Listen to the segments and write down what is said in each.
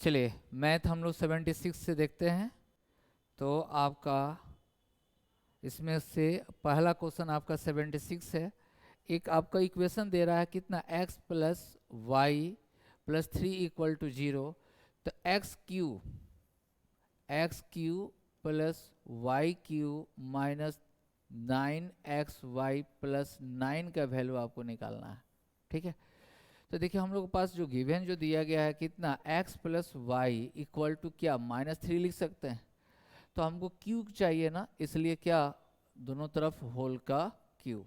चलिए मैथ हम लोग 76 से देखते हैं। तो आपका इसमें से पहला क्वेश्चन आपका 76 है। एक आपका इक्वेशन दे रहा है कितना, x plus y plus 3 equal to 0। तो x cube plus y cube minus 9xy plus 9 का वैल्यू आपको निकालना है। ठीक है, तो देखिए हम लोग के पास जो गिवन जो दिया गया है कितना, x plus y equal to क्या, -3 लिख सकते हैं। तो हमको क्यूब चाहिए ना, इसलिए क्या, दोनों तरफ होल का क्यूब।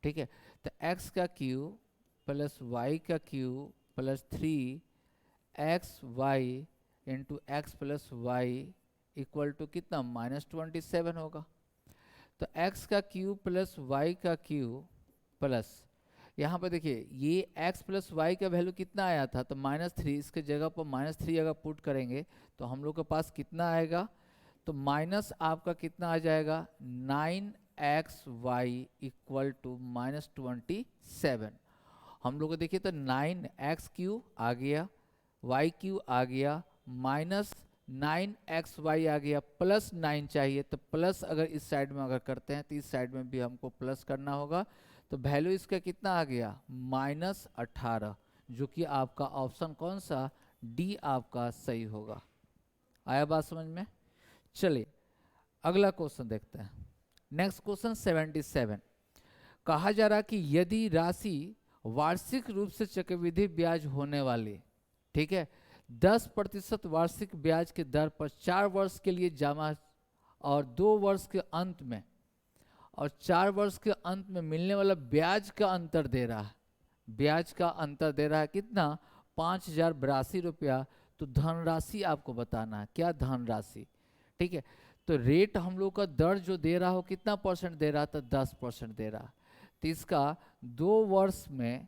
ठीक है, तो x का क्यूब प्लस वाई का cube plus 3xy into x plus y equal to कितना, -27 होगा। तो x का क्यूब प्लस वाई का क्यूब प्लस, यहाँ पर देखिए ये x प्लस वाई का वैल्यू कितना आया था, तो -3, इसके जगह पर -3 अगर पुट करेंगे तो हम लोग के पास कितना आएगा, तो माइनस आपका कितना आ जाएगा, 9xy इक्वल टू -27। हम लोग को देखिए तो 9x क्यू आ गया, y क्यू आ गया, माइनस 9xy आ गया, प्लस 9 चाहिए। तो प्लस अगर इस साइड में अगर करते हैं तो इस साइड में भी हमको प्लस करना होगा। तो वैल्यू इसका कितना आ गया, -18, जो कि आपका ऑप्शन कौन सा, डी आपका सही होगा। आया बात समझ में। चलिए अगला क्वेश्चन देखते हैं। नेक्स्ट क्वेश्चन 77, कहा जा रहा कि यदि राशि वार्षिक रूप से चक्रवृद्धि ब्याज होने वाली, ठीक है, 10% वार्षिक ब्याज के दर पर 4 वर्ष के लिए जमा और 2 वर्ष के अंत में और 4 वर्ष के अंत में मिलने वाला ब्याज का अंतर दे रहा है, ब्याज का अंतर दे रहा है कितना, 5082 रुपया। तो धनराशि आपको बताना है, क्या धनराशि। ठीक है, तो रेट हम लोग का दर जो दे रहा हो कितना परसेंट दे रहा था, 10% दे रहा। तो इसका 2 वर्ष में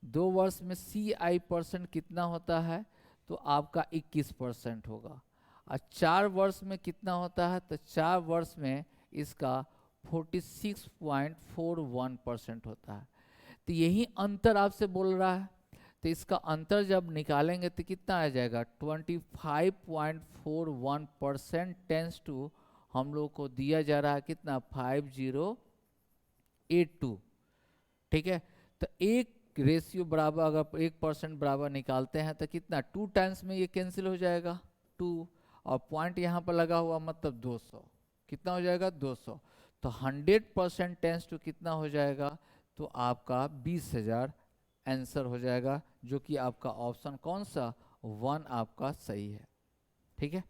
CI परसेंट कितना होता है, तो आपका 21% होगा। और 4 वर्ष में कितना होता है, तो 4 वर्ष में इसका 46.41% होता है। तो यही अंतर आपसे बोल रहा है। तो इसका अंतर जब निकालेंगे तो कितना आ जाएगा, 25.41% टेंस टू हम लोग को दिया जा रहा है कितना, 5082। ठीक है, तो एक रेशियो बराबर, अगर 1% बराबर निकालते हैं तो कितना, 2 टाइम्स में ये कैंसिल हो जाएगा 2, और पॉइंट यहाँ पर लगा हुआ मतलब 200, कितना हो जाएगा 200। तो 100% टेंस टू कितना हो जाएगा, तो आपका 20,000 आंसर हो जाएगा, जो कि आपका ऑप्शन कौन सा, 1 आपका सही है। ठीक है,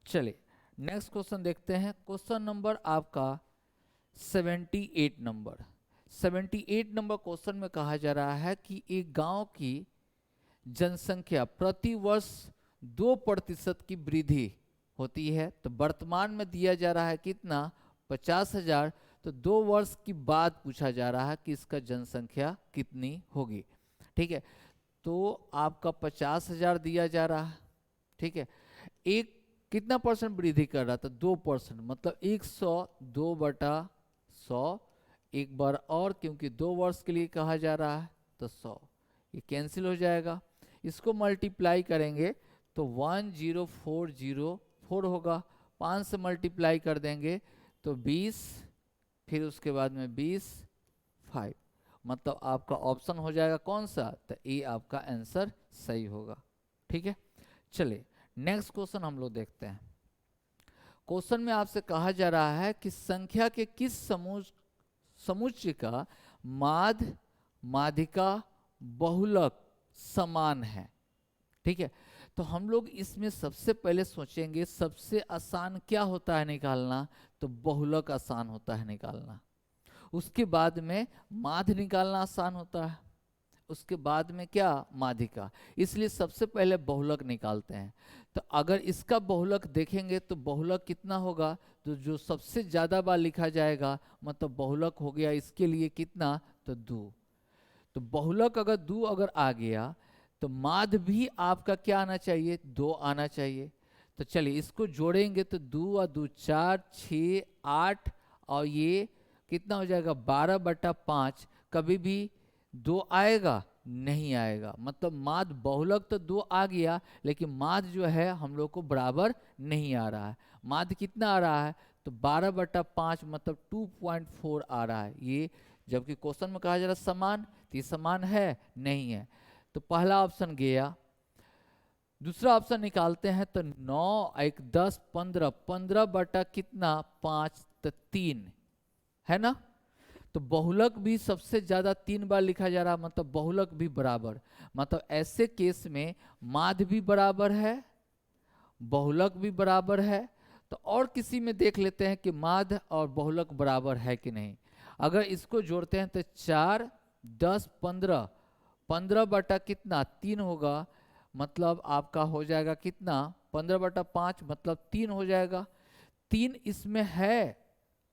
चलिए नेक्स्ट क्वेश्चन देखते हैं। क्वेश्चन नंबर आपका 78 नंबर क्वेश्चन में कहा जा रहा है कि एक गांव की जनसंख्या प्रति वर्ष 2% की वृद्धि होती है। तो वर्तमान में दिया जा रहा है कितना, 50,000। तो 2 वर्ष की बाद पूछा जा रहा है कि इसका जनसंख्या कितनी होगी। ठीक है, तो आपका 50,000 दिया जा रहा है। ठीक है, एक कितना परसेंट वृद्धि कर रहा था, 2%, मतलब 100/2/100। एक बार और, क्योंकि 2 वर्ष के लिए कहा जा रहा है तो 100, ये कैंसिल हो जाएगा। इसको मल्टीप्लाई करेंगे तो 10404 होगा। 5 से मल्टीप्लाई कर देंगे तो 20, फिर उसके बाद में 20, 5, मतलब आपका ऑप्शन हो जाएगा कौन सा, तो ये आपका आंसर सही होगा। ठीक है, चलिए नेक्स्ट क्वेश्चन हम लोग देखते हैं। क्वेश्चन में आपसे कहा जा रहा है कि संख्या के किस समुच्चय का माध्य, माध्यिका, बहुलक समान है। ठीक है, तो हम लोग इसमें सबसे पहले सोचेंगे सबसे आसान क्या होता है निकालना, तो बहुलक आसान होता है निकालना। उसके बाद में माध्य निकालना आसान होता है, उसके बाद में क्या, माध्यिका। इसलिए सबसे पहले बहुलक निकालते हैं। तो अगर इसका बहुलक देखेंगे तो बहुलक कितना होगा, तो जो सबसे ज्यादा बार लिखा जाएगा मतलब बहुलक हो गया इसके लिए कितना, तो 2। तो बहुलक अगर 2 अगर आ गया तो माध्य भी आपका क्या आना चाहिए, 2 आना चाहिए। तो चलिए इसको जोड़ेंगे तो 2 और 2 4, 6, 8 और ये कितना हो जाएगा, 12/5। कभी भी 2 आएगा नहीं आएगा, मतलब माध्य बहुलक तो 2 आ गया, लेकिन माध्य जो है हम लोग को बराबर नहीं आ रहा है। माध्य कितना आ रहा है, तो 12/5 मतलब 2.4 आ रहा है ये, जबकि क्वेश्चन में कहा जा रहा है समान, तो ये समान है नहीं है, तो पहला ऑप्शन गया। दूसरा ऑप्शन निकालते हैं तो 9 1 10 15, 15 बटा कितना 5 तो 3 है ना। तो बहुलक भी सबसे ज्यादा 3 बार लिखा जा रहा, मतलब बहुलक भी बराबर, मतलब ऐसे केस में माध्य भी बराबर है, बहुलक भी बराबर है। तो और किसी में देख लेते हैं कि माध्य और बहुलक बराबर है कि नहीं। अगर इसको जोड़ते हैं तो 4 10 15, 15 बटा कितना 3 होगा, मतलब आपका हो जाएगा कितना 15/5 मतलब 3 हो जाएगा। 3 इसमें है,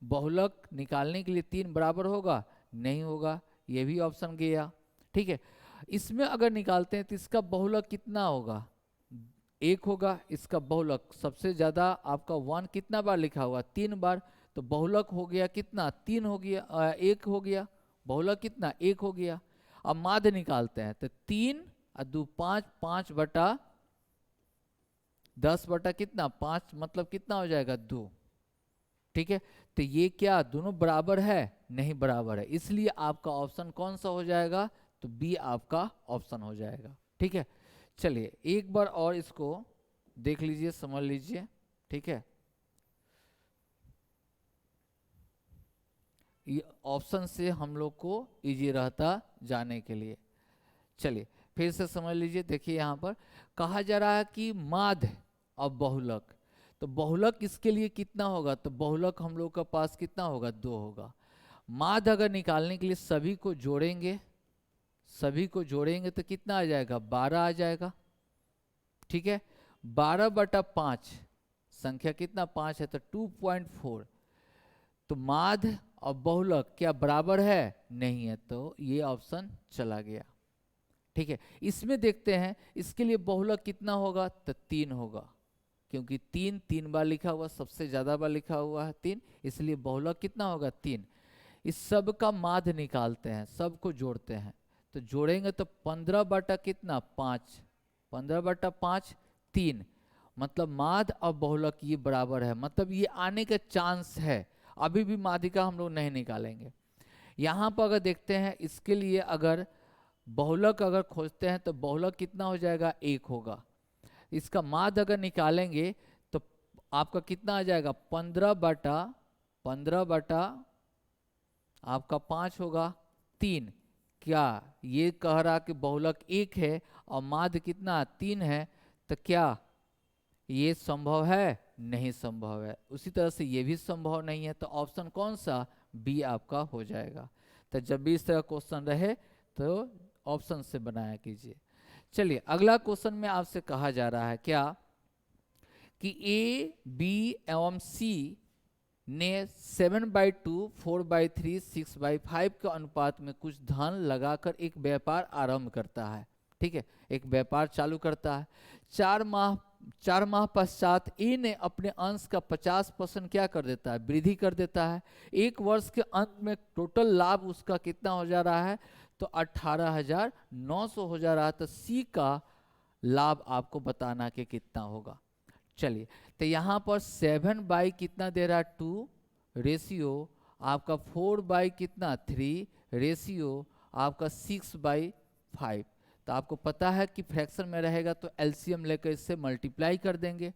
बहुलक निकालने के लिए 3 बराबर होगा नहीं होगा, ये भी ऑप्शन गया। ठीक है, इसमें अगर निकालते हैं तो इसका बहुलक कितना होगा 1 होगा, इसका बहुलक सबसे ज्यादा आपका 1 कितना बार लिखा हुआ 3 बार, तो बहुलक हो गया कितना 3 हो गया 1 हो गया, बहुलक कितना 1 हो गया। अब माध्य निकालते हैं तो 3 और 2 5, 5/10 बटा कितना 5 मतलब कितना हो जाएगा 2। ठीक है, तो ये क्या दोनों बराबर है नहीं बराबर है, इसलिए आपका ऑप्शन कौन सा हो जाएगा, तो बी आपका ऑप्शन हो जाएगा। ठीक है, चलिए एक बार और इसको देख लीजिए समझ लीजिए। ठीक है, ये ऑप्शन से हम लोग को इजी रहता जाने के लिए। चलिए फिर से समझ लीजिए, देखिए यहाँ पर कहा जा रहा है कि माध्य और बहुलक, तो बहुलक इसके लिए कितना होगा, तो बहुलक हम लोग का पास कितना होगा 2 होगा। माध्य अगर निकालने के लिए सभी को जोड़ेंगे, सभी को जोड़ेंगे तो कितना आ जाएगा 12 आ जाएगा। ठीक है, 12/5 संख्या कितना 5 है तो 2.4, तो माध्य और बहुलक क्या बराबर है नहीं है, तो ये ऑप्शन चला गया। ठीक है, इसमें देखते हैं इसके लिए बहुलक कितना होगा, तो 3 होगा, क्योंकि 3 बार लिखा हुआ, सबसे ज्यादा बार लिखा हुआ है 3, इसलिए बहुलक कितना होगा 3। इस सब का माध्य निकालते हैं, सबको जोड़ते हैं, तो जोड़ेंगे तो 15 बटा कितना 5, 15/5 3, मतलब माध्य और बहुलक ये बराबर है, मतलब ये आने का चांस है। अभी भी माध्य का हम लोग नहीं निकालेंगे। यहाँ पर अगर देखते हैं इसके लिए अगर बहुलक अगर खोजते हैं तो बहुलक कितना हो जाएगा 1 होगा, इसका माध्य अगर निकालेंगे तो आपका कितना आ जाएगा 15 बटा आपका 5 होगा 3। क्या ये कह रहा कि बहुलक 1 है और माध्य कितना 3 है, तो क्या ये संभव है नहीं संभव है। उसी तरह से ये भी संभव नहीं है, तो ऑप्शन कौन सा बी आपका हो जाएगा। तो जब भी इस तरह क्वेश्चन रहे तो ऑप्शन से बनाया कीजिए। चलिए अगला क्वेश्चन में आपसे कहा जा रहा है क्या कि ए बी एवं सी ने 7/2 4/3 6/5 के अनुपात में कुछ धन लगाकर एक व्यापार आरंभ करता है। ठीक है, एक व्यापार चालू करता है। 4 माह पश्चात ए ने अपने अंश का 50% क्या कर देता है वृद्धि कर देता है। एक वर्ष के अंत में टोटल लाभ उसका कितना हो जा रहा है, तो 18,900 हो जा रहा है। तो सी का लाभ आपको बताना कि कितना होगा। चलिए तो यहाँ पर 7 बाई कितना दे रहा है 2 रेशियो आपका 4 बाई कितना 3 रेशियो आपका 6/5। तो आपको पता है कि फ्रैक्शन में रहेगा तो एलसीएम लेकर इससे मल्टीप्लाई कर देंगे,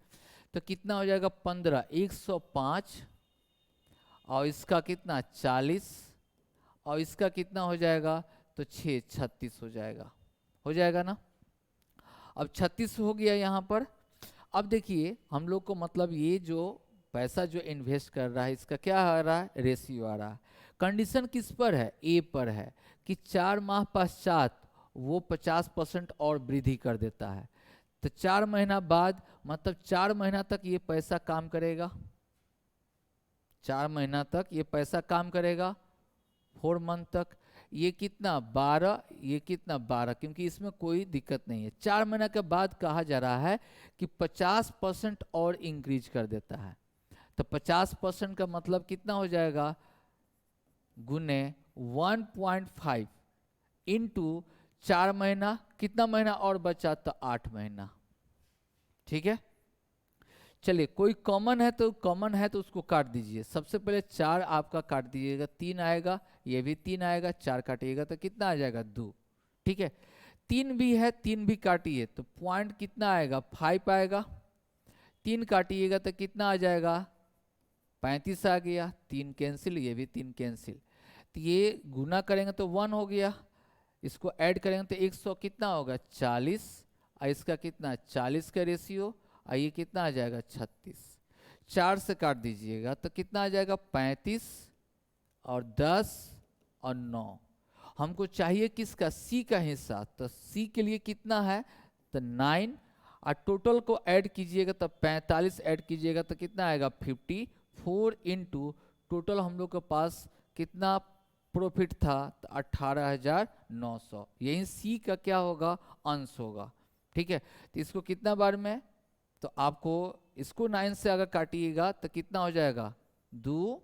तो कितना हो जाएगा 15 105 और इसका कितना 40 और इसका कितना हो जाएगा तो 6 36 हो जाएगा ना। अब 36 हो गया यहाँ पर। अब देखिए हम लोग को मतलब ये जो पैसा जो इन्वेस्ट कर रहा है इसका क्या आ रहा है रेशियो आ रहा है। कंडीशन किस पर है ए पर है कि 4 माह पश्चात वो 50% और वृद्धि कर देता है। तो 4 महीना बाद मतलब 4 महीना तक ये पैसा काम करेगा, 4 महीना तक ये पैसा काम करेगा 4 मंथ तक। ये कितना 12 ये कितना 12, क्योंकि इसमें कोई दिक्कत नहीं है। 4 महीना के बाद कहा जा रहा है कि 50% और इंक्रीज कर देता है। तो 50% का मतलब कितना हो जाएगा गुने 1.5 इंटू 4 महीना, कितना महीना और बचा? तो 8 महीना। ठीक है, चलिए कोई कॉमन है तो उसको काट दीजिए। सबसे पहले 4 आपका काट दीजिएगा, 3 आएगा, ये भी 3 आएगा, 4 काटिएगा तो कितना आ जाएगा? 2। ठीक है, 3 भी है, 3 भी काटिए तो पॉइंट कितना आएगा? 5 आएगा। 3 काटिएगा तो कितना आ जाएगा? 35 आ गया। 3 कैंसिल, ये भी 3 कैंसिल, तो ये गुना करेंगे तो 1 हो गया, इसको ऐड करेंगे तो 100 कितना होगा? 40, और इसका कितना? 40 का रेशियो, और ये कितना आ जाएगा? 36। 4 से काट दीजिएगा तो कितना आ जाएगा? 35 और 10 और 9। हमको चाहिए किसका? सी का हिस्सा, तो सी के लिए कितना है? तो 9, और टोटल को ऐड कीजिएगा तो 45 ऐड कीजिएगा तो कितना आएगा? 54 इंटू टोटल हम लोग के पास कितना प्रॉफिट था? तो 18,900। यही सी का क्या होगा? अंश होगा। ठीक है, तो इसको कितना बार में? तो आपको इसको 9 से अगर काटिएगा तो कितना हो जाएगा? 2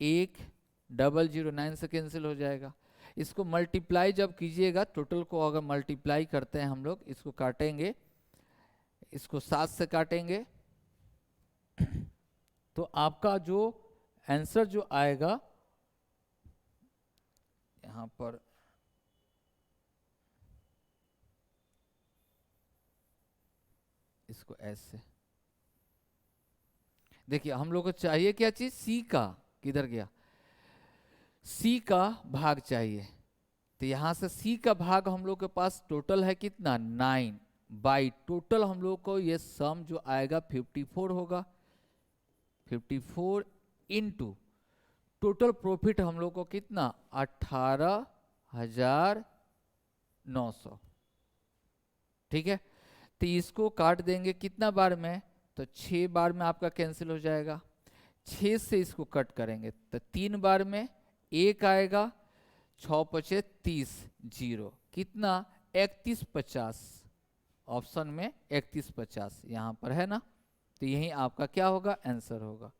1 0 9 से कैंसिल हो जाएगा। इसको मल्टीप्लाई जब कीजिएगा, टोटल को अगर मल्टीप्लाई करते हैं हम लोग, इसको काटेंगे, इसको 7 से काटेंगे तो आपका जो आंसर जो आएगा यहां पर, इसको ऐसे देखिए, हम लोग को चाहिए क्या चीज? सी का, किधर गया? सी का भाग चाहिए। तो यहां से सी का भाग हम लोग के पास टोटल है कितना? 9 बाई टोटल हम लोग को ये सम जो आएगा 54 होगा। 54 इंटू टोटल प्रॉफिट हम लोग को कितना? 18,900। ठीक है, तो इसको काट देंगे कितना बार में? तो 6 बार में आपका कैंसिल हो जाएगा। 6 से इसको कट करेंगे तो 3 बार में 1 आएगा, 6 पचे 30, 0 कितना? 3150। ऑप्शन में 3150 यहाँ पर है ना, तो यही आपका क्या होगा? आंसर होगा।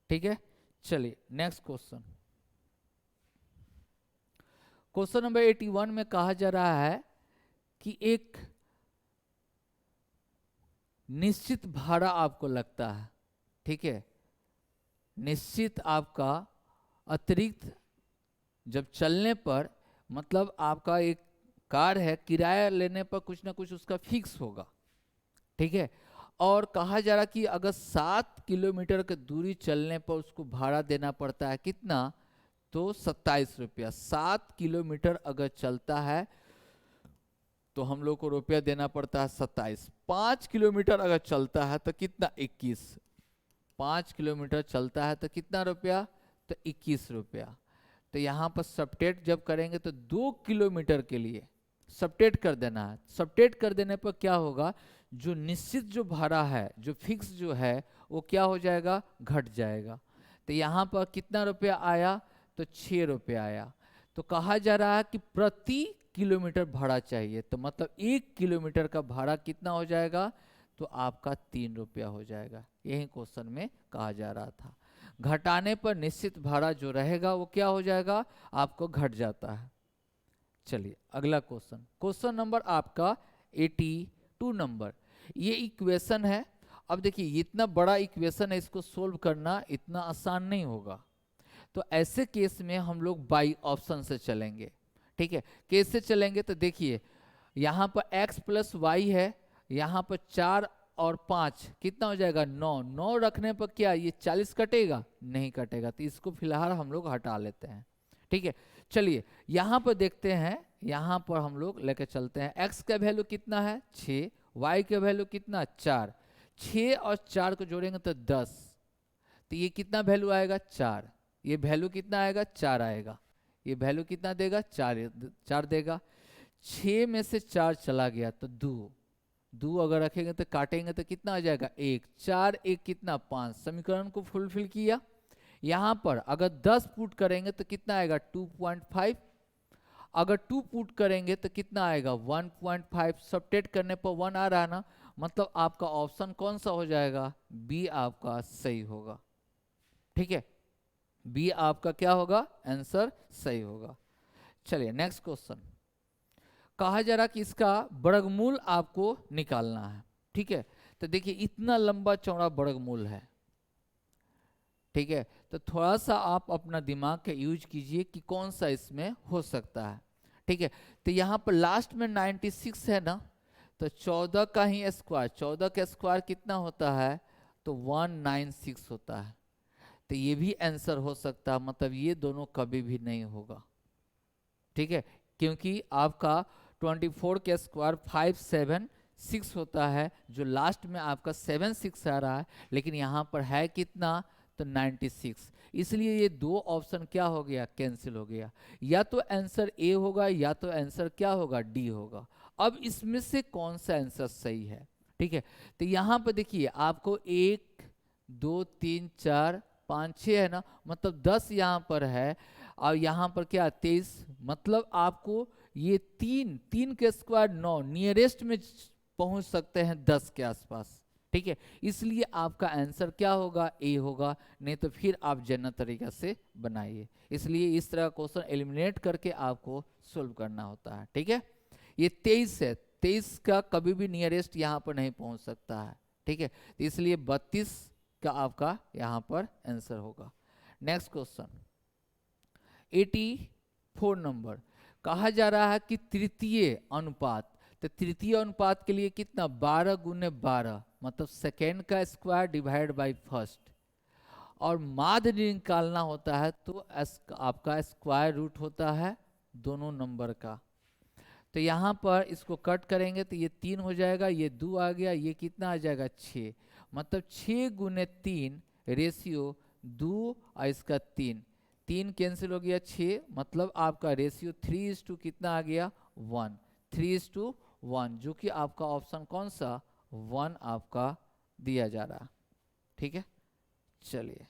ठीक है, चलिए नेक्स्ट क्वेश्चन। क्वेश्चन नंबर 81 में कहा जा रहा है कि एक निश्चित भाड़ा आपको लगता है। ठीक है, निश्चित आपका अतिरिक्त जब चलने पर, मतलब आपका एक कार है, किराया लेने पर कुछ ना कुछ उसका फिक्स होगा। ठीक है, और कहा जा रहा कि अगर 7 किलोमीटर की दूरी चलने पर उसको भाड़ा देना पड़ता है कितना? तो 27 रुपया। 7 किलोमीटर अगर चलता है तो हम लोग को रुपया देना पड़ता है 27। 5 किलोमीटर अगर चलता है तो कितना? 21। 5 किलोमीटर चलता है तो कितना रुपया? तो 21 रुपया। तो यहाँ पर सब्ट्रैक्ट जब करेंगे तो 2 किलोमीटर के लिए सब्ट्रैक्ट कर देना है। सब्ट्रैक्ट कर देने पर क्या होगा? जो निश्चित जो भाड़ा है, जो फिक्स जो है, वो क्या हो जाएगा? घट जाएगा। तो यहाँ पर कितना रुपया आया? तो 6 रुपया आया। तो कहा जा रहा है कि प्रति किलोमीटर भाड़ा चाहिए, तो मतलब 1 किलोमीटर का भाड़ा कितना हो जाएगा? तो आपका 3 रुपया हो जाएगा। यही क्वेश्चन में कहा जा रहा था। घटाने पर निश्चित भाड़ा जो रहेगा वो क्या हो जाएगा? आपको घट जाता है। चलिए अगला क्वेश्चन, क्वेश्चन नंबर आपका 82 नंबर। ये इक्वेशन है। अब देखिए इतना बड़ा इक्वेशन है, इसको सोल्व करना इतना आसान नहीं होगा। तो ऐसे केस में हम लोग बाई ऑप्शन से चलेंगे। ठीक है, कैसे चलेंगे? तो देखिए यहाँ पर x प्लस वाई है, यहाँ पर 4 और 5 कितना हो जाएगा? 9। 9 रखने पर क्या ये 40 कटेगा? नहीं कटेगा, तो इसको फिलहाल हम लोग हटा लेते हैं। ठीक है, चलिए यहाँ पर देखते हैं, यहाँ पर हम लोग लेकर चलते हैं। x का वैल्यू कितना है? 6। y का वैल्यू कितना? 4। 6 और 4 को जोड़ेंगे तो 10, तो ये कितना वैल्यू आएगा? 4। ये वैल्यू कितना आएगा? 4 आएगा। ये वैल्यू कितना देगा? 4 देगा। 6 में से 4 चला गया तो 2 अगर रखेंगे तो काटेंगे तो कितना आ जाएगा? 1। 4 1 कितना? 5। समीकरण को फुलफिल किया। यहाँ पर अगर 10 पुट करेंगे तो कितना आएगा? 2.5। अगर 2 पुट करेंगे तो कितना आएगा? 1.5। सब्ट्रैक्ट करने पर 1 आ रहा है ना, मतलब आपका ऑप्शन कौन सा हो जाएगा? बी आपका सही होगा। ठीक है, बी आपका क्या होगा? आंसर सही होगा। चलिए नेक्स्ट क्वेश्चन, कहा जा रहा कि इसका वर्गमूल आपको निकालना है। ठीक है, तो देखिए इतना लंबा चौड़ा वर्गमूल है। ठीक है, तो थोड़ा सा आप अपना दिमाग का यूज कीजिए कि कौन सा इसमें हो सकता है। ठीक है, तो यहाँ पर लास्ट में 96 है ना, तो 14 का ही स्क्वायर, 14 का स्क्वायर कितना होता है, तो 196 होता है। तो ये भी आंसर हो सकता है, मतलब ये दोनों कभी भी नहीं होगा। ठीक है, क्योंकि आपका 24 का स्क्वायर 576 होता है, जो लास्ट में आपका 76 आ रहा है, लेकिन यहाँ पर है कितना, तो 96। इसलिए ये दो ऑप्शन क्या हो गया, कैंसिल हो गया। या तो आंसर ए होगा या तो आंसर क्या होगा, डी होगा। अब इसमें से कौन सा आंसर सही है। ठीक है, तो यहाँ पर देखिए आपको 1 2 3 4 5 6 है ना, मतलब 10 यहाँ पर है, और यहाँ पर क्या 23, मतलब आपको ये 3 के स्क्वायर 9, नियरेस्ट में पहुंच सकते हैं 10 के आसपास। ठीक है, इसलिए आपका आंसर क्या होगा, ए होगा, नहीं तो फिर आप जनरल तरीका से बनाइए। इसलिए इस तरह क्वेश्चन एलिमिनेट करके आपको सोल्व करना होता है। ठीक है, ये 23 है, 23 का कभी भी नियरेस्ट यहाँ पर नहीं पहुंच सकता है। ठीक है, तो इसलिए 32 का आपका यहाँ पर आंसर होगा। नेक्स्ट क्वेश्चन 84 नंबर, कहा जा रहा है कि तृतीय अनुपात, तो तृतीय अनुपात के लिए कितना, 12 गुने 12, मतलब सेकेंड का स्क्वायर डिवाइड बाय फर्स्ट, और माध्य निकालना होता है, तो आपका स्क्वायर रूट होता है दोनों नंबर का। तो यहाँ पर इसको कट करेंगे तो ये 3 हो जाएगा, ये 2 आ गया, ये कितना आ जाएगा 6, मतलब 6 गुने 3 रेशियो 2 और इसका 3 कैंसिल हो गया 6, मतलब आपका रेशियो 3:2 कितना आ गया 1, 3:1, जो कि आपका ऑप्शन कौन सा 1 आपका दिया जा रहा। ठीक है, चलिए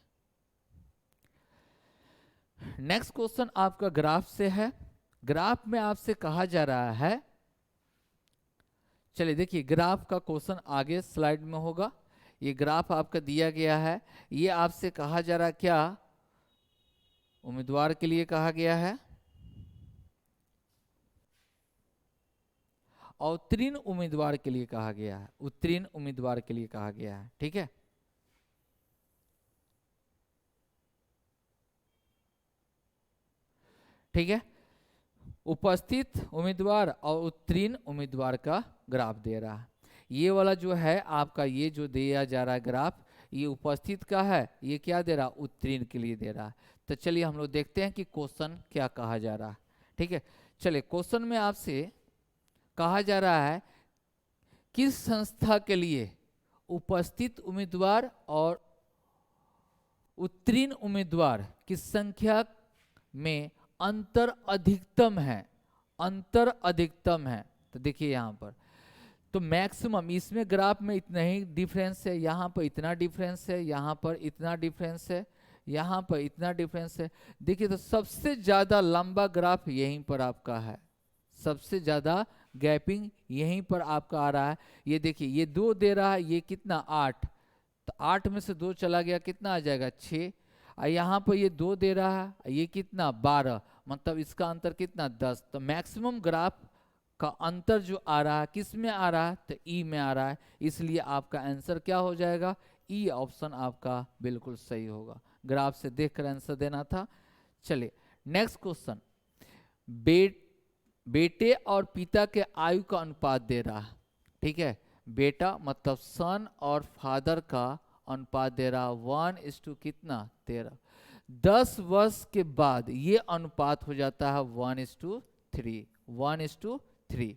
नेक्स्ट क्वेश्चन आपका ग्राफ से है। ग्राफ में आपसे कहा जा रहा है, चलिए देखिए ग्राफ का क्वेश्चन आगे स्लाइड में होगा। ये ग्राफ आपका दिया गया है, ये आपसे कहा जा रहा है क्या, उम्मीदवार के लिए कहा गया है, उत्तीर्ण उम्मीदवार के लिए कहा गया है, उत्तीर्ण उम्मीदवार के लिए कहा गया है। ठीक है, ठीक है, उपस्थित उम्मीदवार और उत्तीर्ण उम्मीदवार का ग्राफ दे रहा है। ये वाला जो है आपका, ये जो दिया जा रहा है ग्राफ, ये उपस्थित का है, ये क्या दे रहा, उत्तीर्ण के लिए दे रहा है। तो चलिए हम लोग देखते हैं कि क्वेश्चन क्या कहा जा रहा है। ठीक है, चलिए क्वेश्चन में आपसे कहा जा रहा है किस संस्था के लिए उपस्थित उम्मीदवार और उत्तीर्ण उम्मीदवार की संख्या में अंतर अधिकतम है, अंतर अधिकतम है। तो देखिए यहाँ पर तो मैक्सिमम, इसमें ग्राफ में इतना ही डिफरेंस है, यहाँ पर इतना डिफरेंस है, यहाँ पर इतना डिफरेंस है, यहाँ पर इतना डिफरेंस है। देखिए तो सबसे ज़्यादा लंबा ग्राफ यहीं पर आपका है, सबसे ज़्यादा गैपिंग यहीं पर आपका आ रहा है। ये देखिए ये 2 दे रहा है, ये कितना 8, तो 8 में से 2 चला गया, कितना आ जाएगा 6, और यहाँ पर ये 2 दे रहा है, ये कितना 12, मतलब इसका अंतर कितना 10। तो मैक्सिमम ग्राफ का अंतर जो आ रहा है किस में आ रहा है, तो ई में आ रहा है, इसलिए आपका आंसर क्या हो जाएगा, ई ऑप्शन आपका बिल्कुल सही होगा। ग्राफ से देखकर आंसर देना था। चलिए नेक्स्ट क्वेश्चन, बेटे और पिता के आयु का अनुपात दे रहा है। ठीक है, बेटा मतलब सन और फादर का अनुपात दे रहा 1:, कितना 13। 10 वर्ष के बाद ये अनुपात हो जाता है 1:3, 1:3।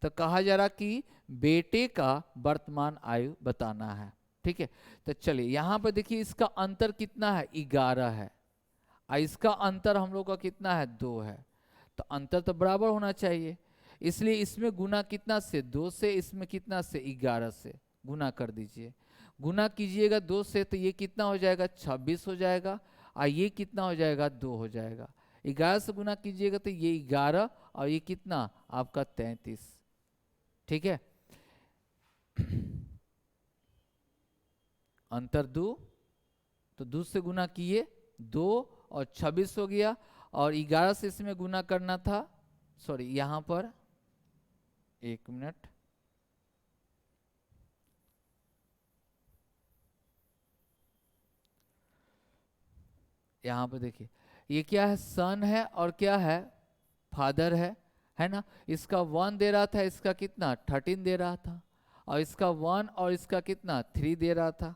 तो कहा जा रहा कि बेटे का वर्तमान आयु बताना है। ठीक है, तो चलिए यहाँ पर देखिए इसका अंतर कितना है 11 है, और इसका अंतर हम लोग का कितना है 2 है, तो अंतर तो बराबर होना चाहिए। इसलिए इसमें गुना कितना से 2 से, इसमें कितना से 11 से गुना कर दीजिए। गुना कीजिएगा 2 से तो ये कितना हो जाएगा 26 हो जाएगा, और ये कितना हो जाएगा 2 हो जाएगा। 11 से गुना कीजिएगा तो ये 11, और ये कितना आपका 33। ठीक है, अंतर 2, तो 2 से गुना किए 2 और 26 हो गया, और 11 से इसमें गुना करना था, सॉरी यहाँ पर 1 मिनट, यहाँ पर देखिए ये क्या है, सन है और क्या है, फादर है ना। इसका 1 दे रहा था, इसका कितना 13 दे रहा था, और इसका 1 और इसका कितना 3 दे रहा था।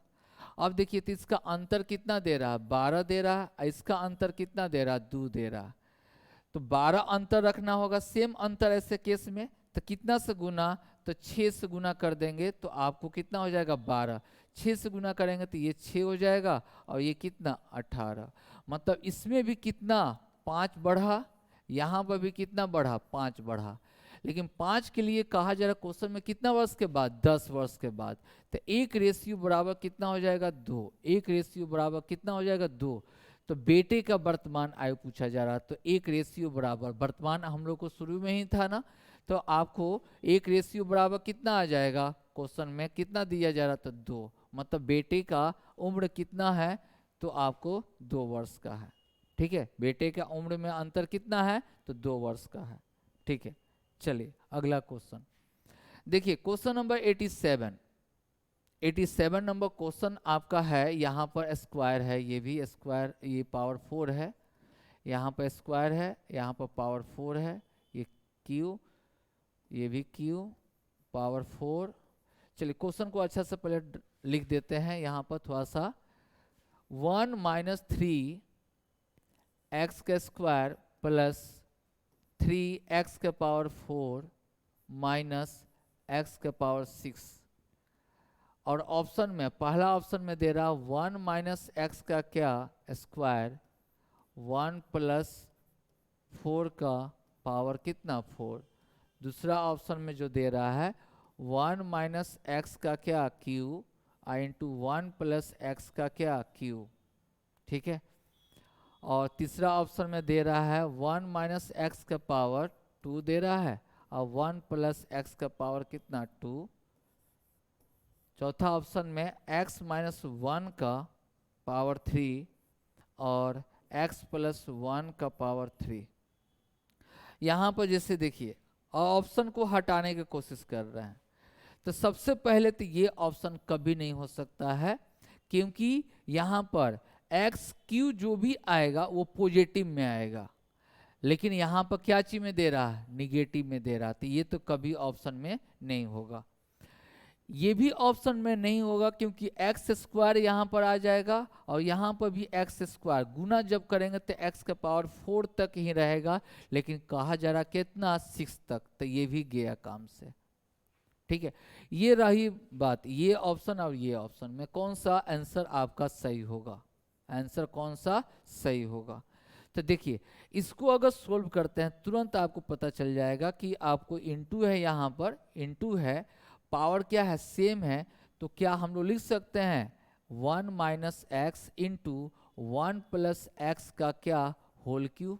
अब देखिए तो इसका अंतर कितना दे रहा है, 12 दे रहा है, इसका अंतर कितना दे रहा है, 2 दे रहा है। तो 12 अंतर रखना होगा, सेम अंतर ऐसे केस में तो कितना से गुना, तो 6 से गुना कर देंगे तो आपको कितना हो जाएगा 12, 6 से गुना करेंगे तो ये 6 हो जाएगा और ये कितना 18। मतलब इसमें भी कितना 5 बढ़ा, यहाँ पर भी कितना बढ़ा 5 बढ़ा, लेकिन 5 के लिए कहा जा रहा क्वेश्चन में कितना वर्ष के बाद, 10 वर्ष के बाद। तो 1 रेशियो बराबर कितना हो जाएगा 2, 1 रेशियो बराबर कितना हो जाएगा 2। तो बेटे का वर्तमान आयु पूछा जा रहा है, तो 1 रेशियो बराबर, वर्तमान हम लोग को शुरू में ही था ना, तो आपको 1 रेशियो बराबर कितना आ जाएगा, क्वेश्चन में कितना दिया जा रहा था 2, मतलब बेटे का उम्र कितना है, तो आपको 2 वर्ष का है। ठीक है, बेटे का उम्र में अंतर कितना है, तो 2 वर्ष का है। ठीक है, चलिए अगला क्वेश्चन देखिए, क्वेश्चन नंबर 87। 87 नंबर क्वेश्चन आपका है, यहाँ पर स्क्वायर है, ये भी स्क्वायर, ये पावर 4 है, यहाँ पर स्क्वायर है, यहाँ पर पावर 4 है, ये क्यू, ये भी क्यू पावर 4। चलिए क्वेश्चन को अच्छा से पहले लिख देते हैं, यहाँ पर थोड़ा सा 1 माइनस 3 एक्स का स्क्वायर प्लस 3 एक्स का पावर 4 माइनस एक्स का पावर 6, और ऑप्शन में पहला ऑप्शन में दे रहा 1 माइनस एक्स का क्या स्क्वायर 1 प्लस 4 का पावर कितना 4, दूसरा ऑप्शन में जो दे रहा है 1 माइनस एक्स का क्या क्यू इंटू 1 प्लस एक्स का क्या क्यू। ठीक है, और तीसरा ऑप्शन में दे रहा है 1 माइनस एक्स का पावर 2 दे रहा है, और 1 प्लस एक्स का पावर कितना 2। चौथा ऑप्शन में x माइनस 1 का पावर 3 और x प्लस 1 का पावर 3। यहाँ पर जैसे देखिए ऑप्शन को हटाने की कोशिश कर रहे हैं, तो सबसे पहले तो ये ऑप्शन कभी नहीं हो सकता है, क्योंकि यहाँ पर एक्स क्यू जो भी आएगा वो पॉजिटिव में आएगा, लेकिन यहाँ पर क्या चीज में दे रहा है, निगेटिव में दे रहा है, तो ये तो कभी ऑप्शन में नहीं होगा। ये भी ऑप्शन में नहीं होगा क्योंकि एक्स स्क्वायर यहाँ पर आ जाएगा, और यहाँ पर भी एक्स स्क्वायर गुना जब करेंगे तो एक्स का पावर 4 तक ही रहेगा, लेकिन कहा जा रहा कितना 6 तक, तो ये भी गया काम से। ठीक है, ये रही बात, ये ऑप्शन और ये ऑप्शन में कौन सा आंसर आपका सही होगा, आंसर कौन सा सही होगा। तो देखिए इसको अगर सोल्व करते हैं तुरंत आपको पता चल जाएगा कि आपको इनटू है, यहाँ पर इनटू है, पावर क्या है सेम है, तो क्या हम लोग लिख सकते हैं 1 minus x into 1 plus x का क्या होल क्यूब।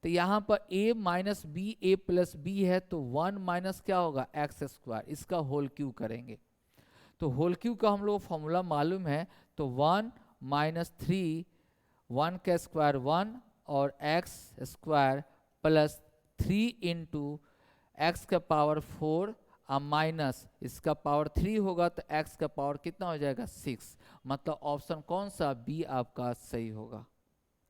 तो यहाँ पर a minus b a plus b है, तो 1 माइनस क्या होगा एक्स स्क्वायर, इसका होल क्यूब करेंगे, तो होल क्यूब का हम लोग फॉर्मूला मालूम है, तो 1 माइनस 3 1 का स्क्वायर 1 और x square plus 3 into x का पावर 4 अब माइनस इसका पावर 3 होगा, तो x का पावर कितना हो जाएगा 6, मतलब ऑप्शन कौन सा बी आपका सही होगा।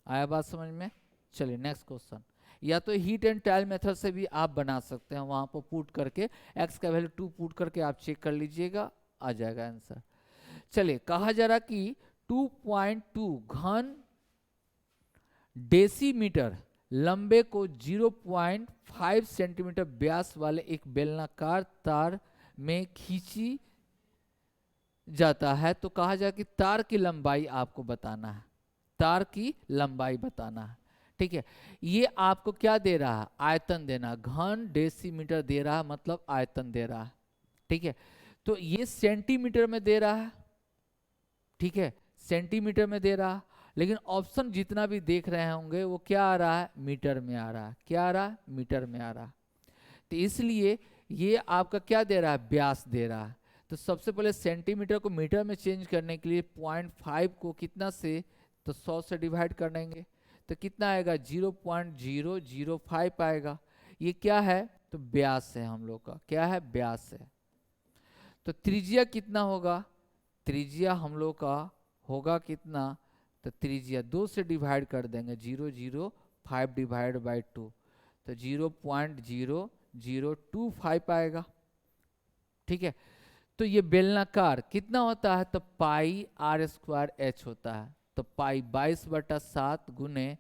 आया बात समझ में। चलिए नेक्स्ट क्वेश्चन, या तो हीट एंड ट्रायल मेथड से भी आप बना सकते हैं, वहां पर पुट करके x का वैल्यू 2 पुट करके आप चेक कर लीजिएगा, आ जाएगा आंसर। चलिए कहा जा रहा कि 2.2 घन डेसीमीटर लंबे को 0.5 सेंटीमीटर व्यास वाले एक बेलनाकार तार में खींची जाता है, तो कहा जाए कि तार की लंबाई आपको बताना है, तार की लंबाई बताना है। ठीक है, ये आपको क्या दे रहा है, आयतन देना, घन डेसीमीटर दे रहा है, मतलब आयतन दे रहा है। ठीक है, तो ये सेंटीमीटर में दे रहा है, ठीक है सेंटीमीटर में दे रहा है, लेकिन ऑप्शन जितना भी देख रहे होंगे वो क्या आ रहा है, मीटर में आ रहा है, क्या आ रहा है, मीटर में आ रहा है। तो इसलिए ये आपका क्या दे रहा है, व्यास दे रहा है। तो सबसे पहले सेंटीमीटर को मीटर में चेंज करने के लिए 0.5 को कितना से, तो 100 से डिवाइड कर देंगे, तो कितना आएगा 0.005 आएगा। ये क्या है तो व्यास है हम लोग का, क्या है व्यास है। तो त्रिज्या कितना होगा, त्रिज्या हम लोग का होगा कितना, तो त्रिज्या 2 से डिवाइड कर देंगे, 0.005 डिवाइड बाई 2 तो 0.0025 आएगा। ठीक है, तो ये बेलनाकार कितना होता है तो पाई आर स्क्वायर एच होता है। तो पाई 22/7 गुने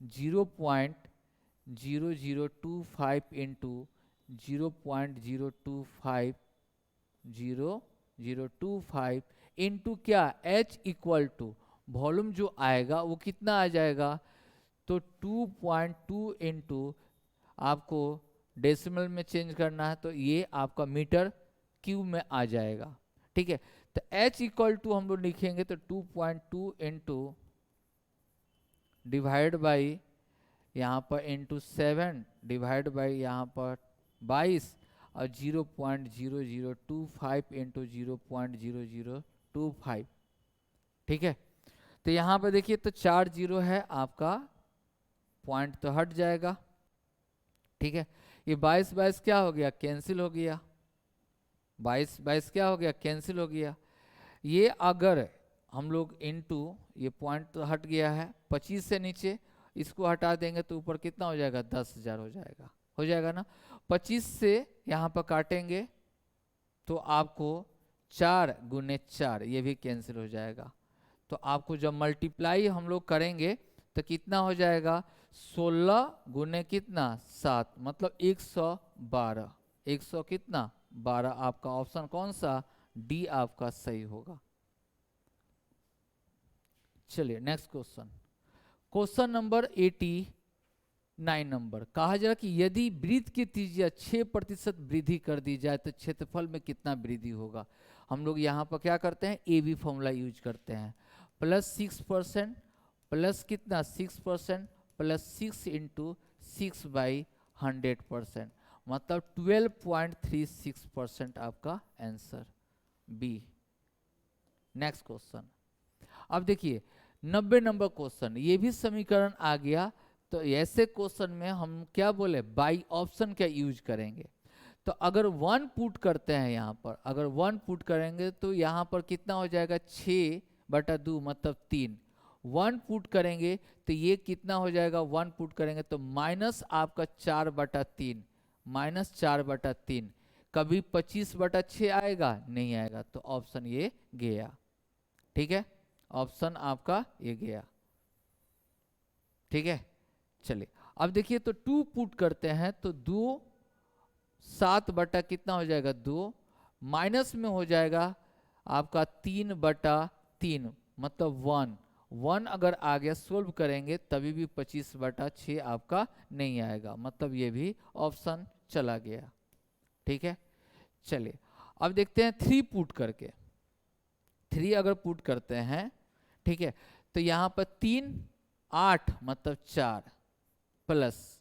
0.0025 इंटू 0.025 इंटू क्या h इक्वल टू वॉल्यूम जो आएगा वो कितना आ जाएगा, तो 2.2 इंटू आपको डेसिमल में चेंज करना है तो ये आपका मीटर क्यूब में आ जाएगा। ठीक है, तो h इक्वल टू हम लोग लिखेंगे तो 2.2 इंटू डिवाइड बाई यहाँ पर इंटू 7 डिवाइड बाई यहाँ पर 22 और 0.0025 इंटू 0.0025। ठीक है, तो यहाँ पर देखिए तो 4 जीरो है आपका, पॉइंट तो हट जाएगा। ठीक है, ये 22 क्या हो गया कैंसिल हो गया, 22 क्या हो गया कैंसिल हो गया। ये अगर हम लोग इंटू ये पॉइंट तो हट गया है 25 से नीचे, इसको हटा देंगे तो ऊपर कितना हो जाएगा 10,000 हो जाएगा ना। 25 से यहाँ पर काटेंगे तो आपको 4 गुने 4 ये भी कैंसिल हो जाएगा। तो आपको जब मल्टीप्लाई हम लोग करेंगे तो कितना हो जाएगा 16 गुने कितना 7 मतलब 112, 100 कितना 12। आपका ऑप्शन कौन सा डी आपका सही होगा। चलिए next question, question number 89 number. कहा जा रहा कि यदि वृत्त की त्रिज्या 6% वृद्धि कर दी जाए तो क्षेत्रफल में कितना वृद्धि होगा। हम लोग यहाँ पर क्या करते हैं ए बी फॉर्मूला यूज करते हैं, +6% प्लस कितना 6% प्लस 6 इंटू 6/100% मतलब 12.36% आपका आंसर बी। नेक्स्ट क्वेश्चन, अब देखिए 90 नंबर क्वेश्चन, ये भी समीकरण आ गया। तो ऐसे क्वेश्चन में हम क्या बोले बाई ऑप्शन का यूज करेंगे। तो अगर 1 पुट करते हैं यहाँ पर, अगर 1 पुट करेंगे तो यहाँ पर कितना हो जाएगा 6/2 मतलब 3। 1 पुट करेंगे तो ये कितना हो जाएगा 1 पुट करेंगे तो माइनस आपका 4/3 माइनस 4/3। कभी 25/6 आएगा नहीं आएगा, तो ऑप्शन ये गया। ठीक है, ऑप्शन आपका ये गया। ठीक है, चलिए अब देखिए तो 2 पुट करते हैं तो 2 7 कितना हो जाएगा 2 माइनस में हो जाएगा आपका 3/3 मतलब 1 अगर आ गया सोल्व करेंगे तभी भी 25/6 आपका नहीं आएगा, मतलब ये भी ऑप्शन चला गया। ठीक है, चलिए अब देखते हैं 3 पुट करके। 3 अगर पुट करते हैं, ठीक है, तो यहाँ पर 3 8 मतलब 4 प्लस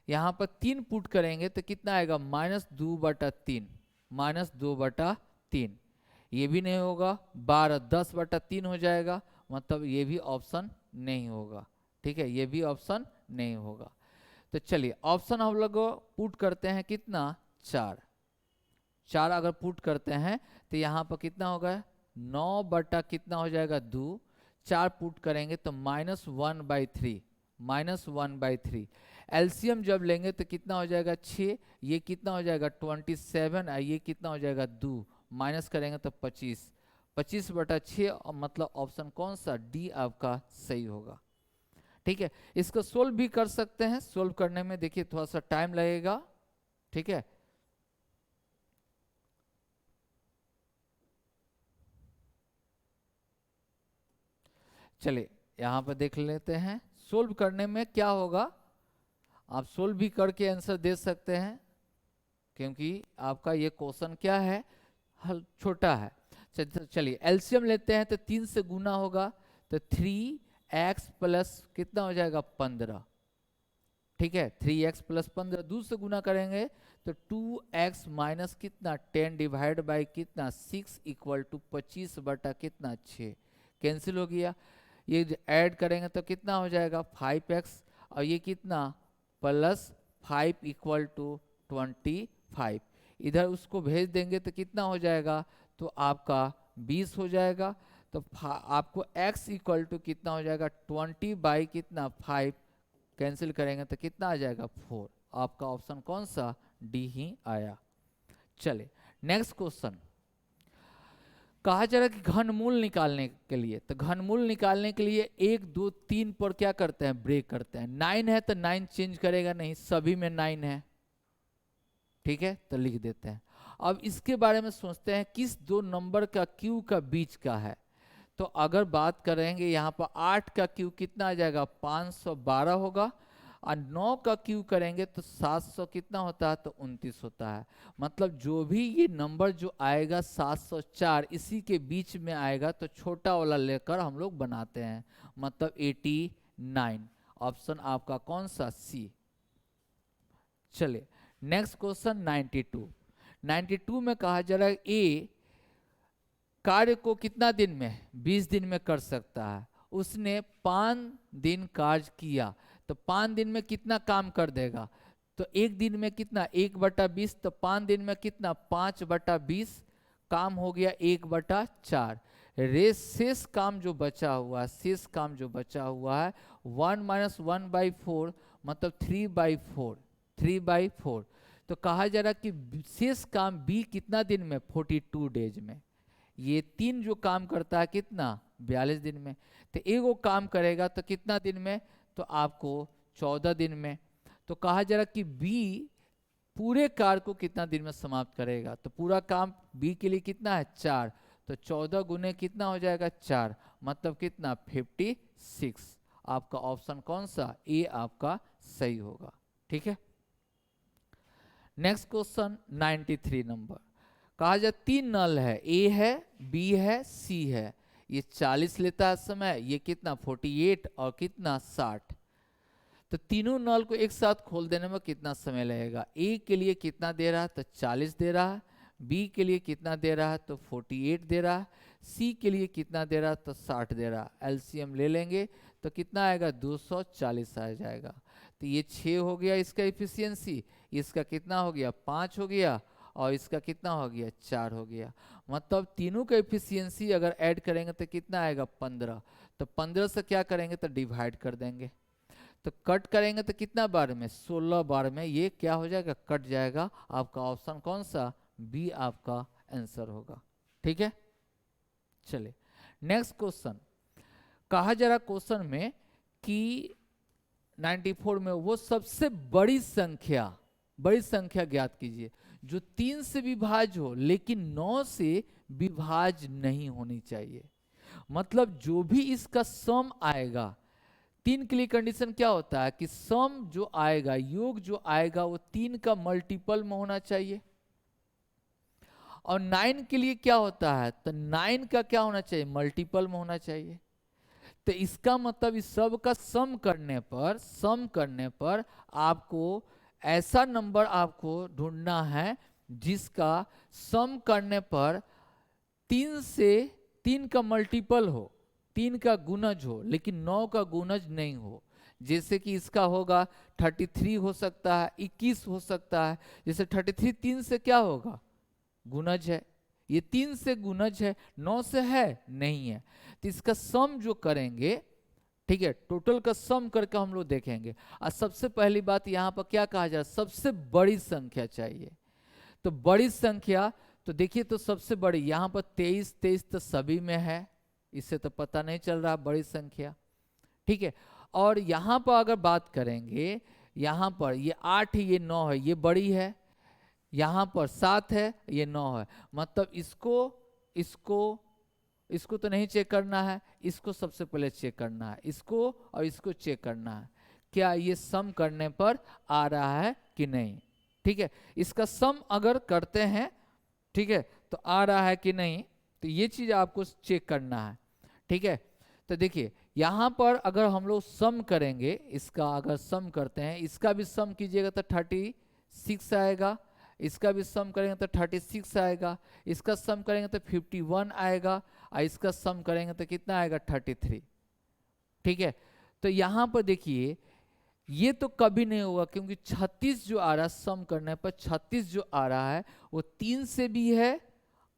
यहाँ पर 3 पुट करेंगे तो कितना आएगा -2/3 -2/3। ये भी नहीं होगा 12 10/3 हो जाएगा, मतलब ये भी ऑप्शन नहीं होगा। ठीक है, ये भी ऑप्शन नहीं होगा। तो चलिए ऑप्शन हम लोग पुट करते हैं कितना 4 अगर पुट करते हैं तो यहाँ पर कितना होगा 9 कितना हो जाएगा 2। 4 पुट करेंगे तो -1/3 एलसीएम जब लेंगे तो कितना हो जाएगा 6, ये कितना हो जाएगा 27 और ये कितना हो जाएगा 2, माइनस करेंगे तो 25/6 मतलब ऑप्शन कौन सा डी आपका सही होगा। ठीक है, इसको सोल्व भी कर सकते हैं, सोल्व करने में देखिए थोड़ा सा टाइम लगेगा। ठीक है, चलिए यहाँ पर देख लेते हैं सोल्व करने में क्या होगा। आप सोल्व भी करके आंसर दे सकते हैं क्योंकि आपका ये क्वेश्चन क्या है हल छोटा है। चलिए एलसीएम लेते हैं तो 3 से गुना होगा तो 3x प्लस कितना हो जाएगा 15। ठीक है, 3x प्लस 15 2 से गुना करेंगे तो 2x माइनस कितना 10 डिवाइड बाई कितना 6 इक्वल टू 25 बटा कितना 6 कैंसिल हो गया। ये ऐड करेंगे तो कितना हो जाएगा 5x, और ये कितना +5 इक्वल टू 25। इधर उसको भेज देंगे तो कितना हो जाएगा, तो आपका 20 हो जाएगा। तो आपको x इक्वल टू कितना हो जाएगा 20 बाई कितना 5, कैंसिल करेंगे तो कितना आ जाएगा 4। आपका ऑप्शन कौन सा, डी ही आया। चले नेक्स्ट क्वेश्चन, कहा जा रहा है कि घनमूल निकालने के लिए, तो घनमूल निकालने के लिए 1 2 3 पर क्या करते हैं, ब्रेक करते हैं। 9 है तो 9 चेंज करेगा नहीं, सभी में 9 है, ठीक है, तो लिख देते हैं। अब इसके बारे में सोचते हैं किस दो नंबर का क्यू का बीच का है। तो अगर बात करेंगे यहाँ पर 8 का क्यू कितना आ जाएगा 512 होगा, और 9 का क्यू करेंगे तो 700 कितना होता है, तो 29 होता है। मतलब जो भी ये नंबर जो आएगा 704 इसी के बीच में आएगा, तो छोटा वाला लेकर हम लोग बनाते हैं, मतलब 89। ऑप्शन आपका कौन सा, सी। चलिए नेक्स्ट क्वेश्चन 92 में कहा जा रहा है ए कार्य को कितना दिन में, 20 दिन में कर सकता है। उसने 5 दिन कार्य किया, तो 5 दिन में कितना काम कर देगा, तो एक दिन में कितना 1/20, तो 5 दिन में कितना 5/20 काम हो गया 1/4। शेष काम जो बचा हुआ है, शेष काम जो बचा हुआ है 1 - 1/4 मतलब 3/4। तो कहा जा रहा कि शेष काम बी कितना दिन में 42 डेज में। ये 3 जो काम करता है कितना 42 दिन में, तो एगो काम करेगा तो कितना दिन में, तो आपको 14 दिन में। तो कहा जा रहा कि बी पूरे कार्य को कितना दिन में समाप्त करेगा, तो पूरा काम बी के लिए कितना है 4, तो 14 गुने कितना हो जाएगा 4, मतलब कितना 56। आपका ऑप्शन कौन सा, ए आपका सही होगा, ठीक है। नेक्स्ट क्वेश्चन 93 नंबर, कहा जाए 3 नल है, ए है, बी है, सी है। ये 40 लेता है समय, ये कितना 48 और कितना 60। तो तीनों नल को एक साथ खोल देने में कितना समय लगेगा। ए के लिए कितना दे रहा है, तो 40 दे रहा है। बी के लिए कितना दे रहा है, तो 48 दे रहा है। सी के लिए कितना दे रहा है, तो 60 दे रहा है। एलसीएम ले लेंगे तो कितना आएगा 240 आ जाएगा। तो ये 6 हो गया इसका इफिशियंसी, इसका कितना हो गया 5 हो गया, और इसका कितना हो गया 4 हो गया। मतलब तीनों का इफिशियंसी अगर ऐड करेंगे तो कितना आएगा 15। तो 15 से क्या करेंगे, तो डिवाइड कर देंगे। तो कट करेंगे तो कितना बार में 16 बार में ये क्या हो जाएगा, कट जाएगा। आपका ऑप्शन कौन सा, बी आपका आंसर होगा, ठीक है। चलिए नेक्स्ट क्वेश्चन, कहा जा रहा क्वेश्चन में कि 94 में वो सबसे बड़ी संख्या ज्ञात कीजिए जो 3 से विभाज्य हो लेकिन 9 से विभाज्य नहीं होनी चाहिए। मतलब जो भी इसका सम आएगा, 3 के लिए कंडीशन क्या होता है कि सम जो आएगा, योग जो आएगा वो 3 का मल्टीपल में होना चाहिए। और 9 के लिए क्या होता है, तो 9 का क्या होना चाहिए, मल्टीपल में होना चाहिए। तो इसका मतलब इस सब का सम करने पर आपको ऐसा नंबर आपको ढूंढना है जिसका सम करने पर 3 का मल्टीपल हो, 3 का गुणज हो, लेकिन 9 का गुणज नहीं हो। जैसे कि इसका होगा 33 हो सकता है, 21 हो सकता है। जैसे 33 3 से क्या होगा, गुणज है, ये 3 से गुणज है, 9 से है नहीं है। तो इसका सम जो करेंगे, ठीक है, टोटल का सम करके हम लोग देखेंगे। और सबसे पहली बात यहाँ पर क्या कहा जा रहा है, सबसे बड़ी संख्या चाहिए। तो बड़ी संख्या, तो देखिए तो सबसे बड़ी यहाँ पर 23 तो सभी में है, इससे तो पता नहीं चल रहा बड़ी संख्या, ठीक है। और यहाँ पर अगर बात करेंगे, यहाँ पर ये 8 है, ये 9 है, ये बड़ी है। यहाँ पर 7 है, ये 9 है। मतलब इसको तो नहीं चेक करना है, इसको सबसे पहले चेक करना है, इसको और इसको चेक करना है, क्या ये सम करने पर आ रहा है कि नहीं, ठीक है। इसका सम अगर करते हैं, ठीक है, तो आ रहा है कि नहीं, तो ये चीज आपको चेक करना है, ठीक है। तो देखिए यहाँ पर अगर हम लोग सम करेंगे, इसका अगर सम करते हैं, इसका भी सम कीजिएगा तो 36 आएगा, इसका भी सम करेंगे तो 36 आएगा, इसका सम करेंगे तो 51 आएगा, और इसका सम करेंगे तो कितना आएगा 33। ठीक है। तो यहाँ पर देखिए ये तो कभी नहीं होगा, क्योंकि 36 जो आ रहा है सम करने पर 36 जो आ रहा है वो 3 से भी है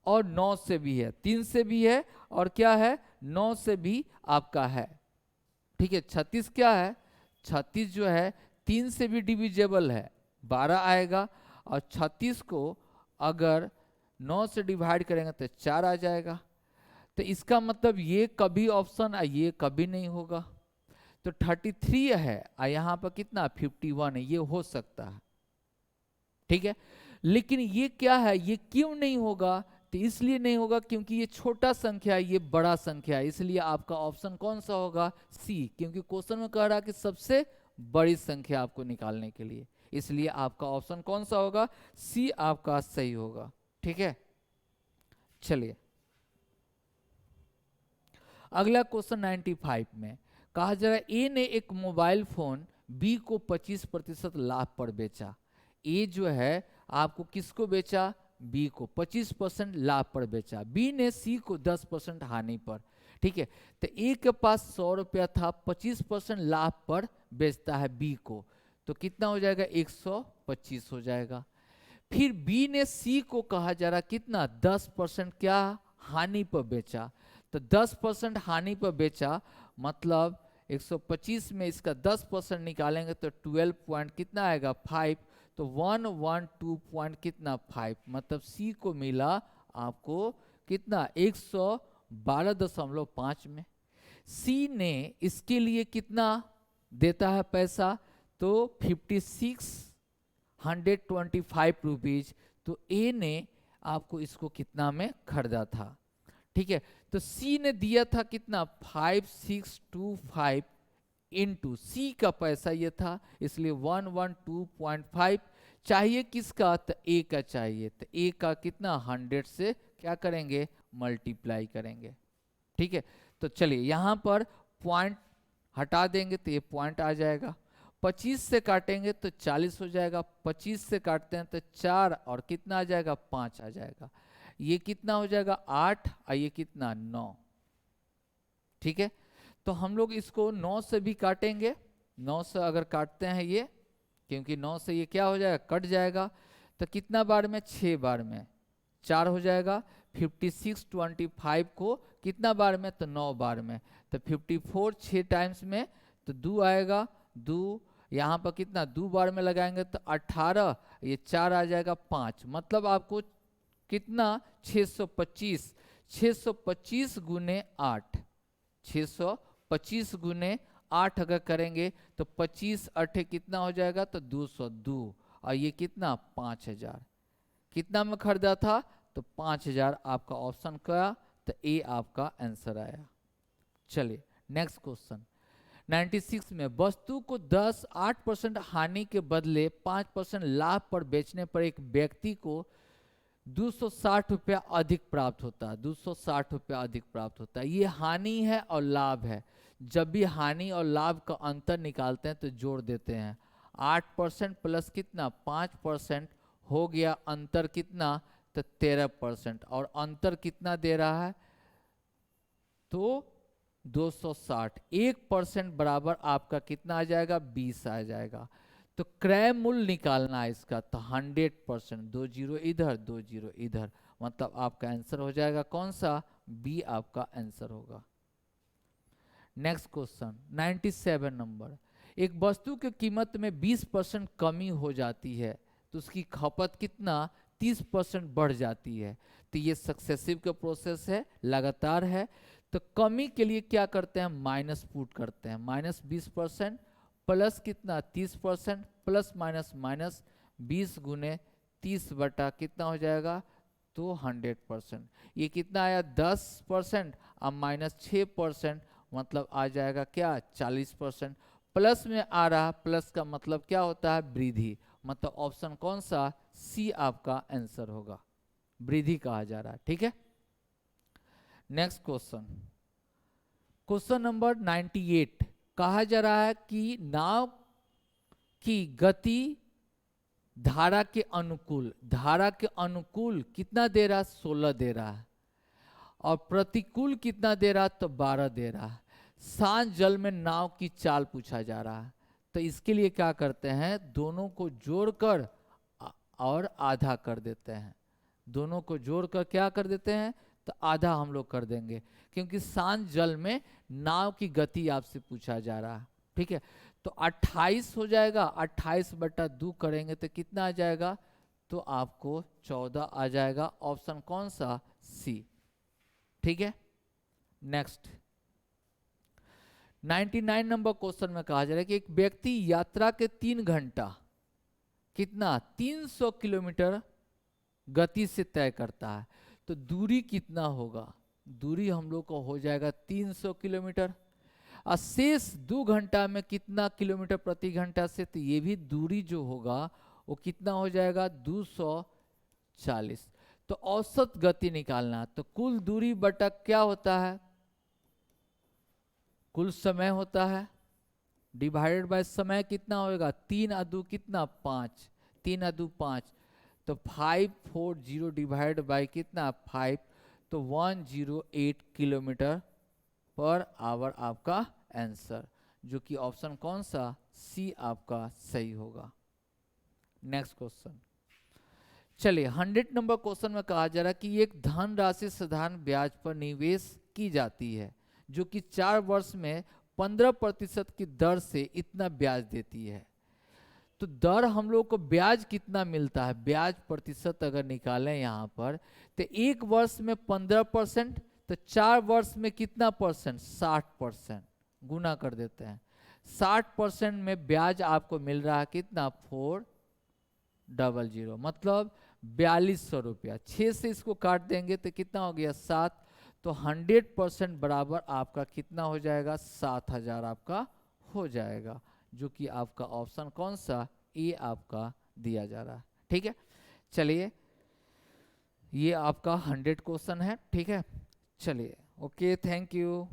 और 9 से भी है, 3 से भी है और क्या है 9 से भी आपका है। ठीक है, 36 क्या है, 36 जो है 3 से भी डिविजेबल है, 12 आएगा, और 36 को अगर 9 से डिवाइड करेंगे तो 4 आ जाएगा। तो इसका मतलब ये कभी ऑप्शन ये कभी नहीं होगा। तो 33 है और यहाँ पर कितना 51 है, ये हो सकता है। ठीक है, लेकिन ये क्या है, ये क्यों नहीं होगा, तो इसलिए नहीं होगा क्योंकि ये छोटा संख्या है, ये बड़ा संख्या है, इसलिए आपका ऑप्शन कौन सा होगा, सी, क्योंकि क्वेश्चन में कह रहा है कि सबसे बड़ी संख्या आपको निकालने के लिए, इसलिए आपका ऑप्शन कौन सा होगा, सी आपका सही होगा। ठीक है, चलिए अगला क्वेश्चन 95 में कहा जा रहा है ए ने एक मोबाइल फोन बी को 25% लाभ पर बेचा। ए जो है आपको किसको बेचा, बी को 25% लाभ पर बेचा, बी ने सी को 10% हानि पर। ठीक है, तो ए के पास 100 रुपया था, 25% लाभ पर बेचता है बी को, तो कितना हो जाएगा 125 हो जाएगा। फिर बी ने सी को कहा जा रहा कितना 10% क्या हानि पर बेचा, तो 10% हानि पर बेचा मतलब 125 में इसका 10% निकालेंगे तो 12 पॉइंट कितना आएगा 5, तो 112 पॉइंट कितना 5, मतलब सी को मिला आपको कितना 112.5 में। सी ने इसके लिए कितना देता है पैसा, तो 5625 रुपीज, तो ए ने आपको इसको कितना में खरीदा था। ठीक है, तो सी ने दिया था कितना 5625 इंटू सी का पैसा ये था, इसलिए 112.5 चाहिए किसका, तो ए का चाहिए, तो ए का कितना 100 से क्या करेंगे मल्टीप्लाई करेंगे। ठीक है, तो चलिए यहाँ पर पॉइंट हटा देंगे तो ये पॉइंट आ जाएगा, 25 से काटेंगे तो 40 हो जाएगा, 25 से काटते हैं तो 4 और कितना आ जाएगा 5 आ जाएगा, ये कितना हो जाएगा 8 और ये कितना 9। ठीक है, तो हम लोग इसको 9 से भी काटेंगे, 9 से अगर काटते हैं ये, क्योंकि 9 से ये क्या हो जाएगा कट जाएगा, तो कितना बार में 6 बार में 4 हो जाएगा, 5625 को कितना बार में, तो 9 बार में, तो 54 6 टाइम्स में तो 2 आएगा, 2 यहाँ पर कितना 2 बार में लगाएंगे तो 18, ये 4 आ जाएगा 5, मतलब आपको कितना 625, 625 गुने 8, 625 गुने 8 अगर करेंगे तो 25 8 कितना हो जाएगा, तो 202, और ये कितना 5000, कितना में खरीदा था, तो 5000 आपका ऑप्शन का, तो ए आपका आंसर आया। चलिए नेक्स्ट क्वेश्चन 96 में वस्तु को 8% हानि के बदले 5% लाभ पर बेचने पर एक व्यक्ति को 260 रुपया अधिक प्राप्त होता है, 260 रुपया अधिक प्राप्त होता है। ये हानि है और लाभ है, जब भी हानि और लाभ का अंतर निकालते हैं तो जोड़ देते हैं, 8% प्लस कितना 5% हो गया, अंतर कितना तो 13%, और अंतर कितना दे रहा है तो 260, 1% बराबर आपका कितना आ जाएगा 20 आ जाएगा। तो क्रय मूल्य निकालना है इसका, तो 100%, 2 जीरो इधर 2 जीरो इधर, मतलब आपका आंसर हो जाएगा कौन सा, बी आपका आंसर होगा। नेक्स्ट क्वेश्चन 97 नंबर, एक वस्तु की कीमत में 20% कमी हो जाती है तो उसकी खपत कितना 30% बढ़ जाती है, तो ये सक्सेसिव का प्रोसेस है, लगातार है। तो कमी के लिए क्या करते हैं माइनस पुट करते हैं, -20% प्लस कितना 30% प्लस माइनस 20 गुने 30 बटा कितना हो जाएगा तो 100%, ये कितना आया 10%, अब -6% मतलब आ जाएगा क्या 40%, प्लस में आ रहा, प्लस का मतलब क्या होता है वृद्धि, मतलब ऑप्शन कौन सा सी आपका आंसर होगा, वृद्धि कहा जा रहा है। ठीक है, नेक्स्ट क्वेश्चन, क्वेश्चन नंबर 98, कहा जा रहा है कि नाव की गति धारा के अनुकूल, धारा के अनुकूल कितना दे रहा है 16 दे रहा है, और प्रतिकूल कितना दे रहा है तो 12 दे रहा है। शांत जल में नाव की चाल पूछा जा रहा है, तो इसके लिए क्या करते हैं, दोनों को जोड़कर और आधा कर देते हैं। दोनों को जोड़कर क्या कर देते हैं, तो आधा हम लोग कर देंगे, क्योंकि शांत जल में नाव की गति आपसे पूछा जा रहा है। ठीक है, तो 28 हो जाएगा, 28/2 करेंगे तो कितना आ जाएगा, तो आपको 14 आ जाएगा। ऑप्शन कौन सा, सी। ठीक है, नेक्स्ट 99 नंबर क्वेश्चन में कहा जा रहा है कि एक व्यक्ति यात्रा के 3 घंटा कितना 300 किलोमीटर गति से तय करता है, तो दूरी कितना होगा, दूरी हम लोग को हो जाएगा 300 किलोमीटर। और शेष 2 घंटा में कितना किलोमीटर प्रति घंटा से, तो ये भी दूरी जो होगा वो कितना हो जाएगा 240। तो औसत गति निकालना, तो कुल दूरी बटा क्या होता है, कुल समय होता है, डिवाइडेड बाय समय कितना होगा, 3 और 2 कितना 5, 3 और 2 5, तो 540 डिवाइड बाय कितना 5, तो 108 किलोमीटर पर आवर आपका आंसर, जो कि ऑप्शन कौन सा, सी आपका सही होगा। नेक्स्ट क्वेश्चन, चलिए 100 नंबर क्वेश्चन में कहा जा रहा है कि एक धनराशि साधारण ब्याज पर निवेश की जाती है, जो कि 4 वर्ष में 15% की दर से इतना ब्याज देती है। तो दर हम लोग को ब्याज कितना मिलता है, ब्याज प्रतिशत अगर निकालें यहाँ पर, तो 1 वर्ष में 15%, तो 4 वर्ष में कितना परसेंट, 60%, गुना कर देते हैं। 60% में ब्याज आपको मिल रहा है कितना 400, मतलब 4200 रुपया। 6 से इसको काट देंगे तो कितना हो गया 7, तो 100% बराबर आपका कितना हो जाएगा 7000 आपका हो जाएगा, जो कि आपका ऑप्शन कौन सा, ए आपका दिया जा रहा है। ठीक है, चलिए ये आपका 100 क्वेश्चन है। ठीक है, चलिए ओके, थैंक यू।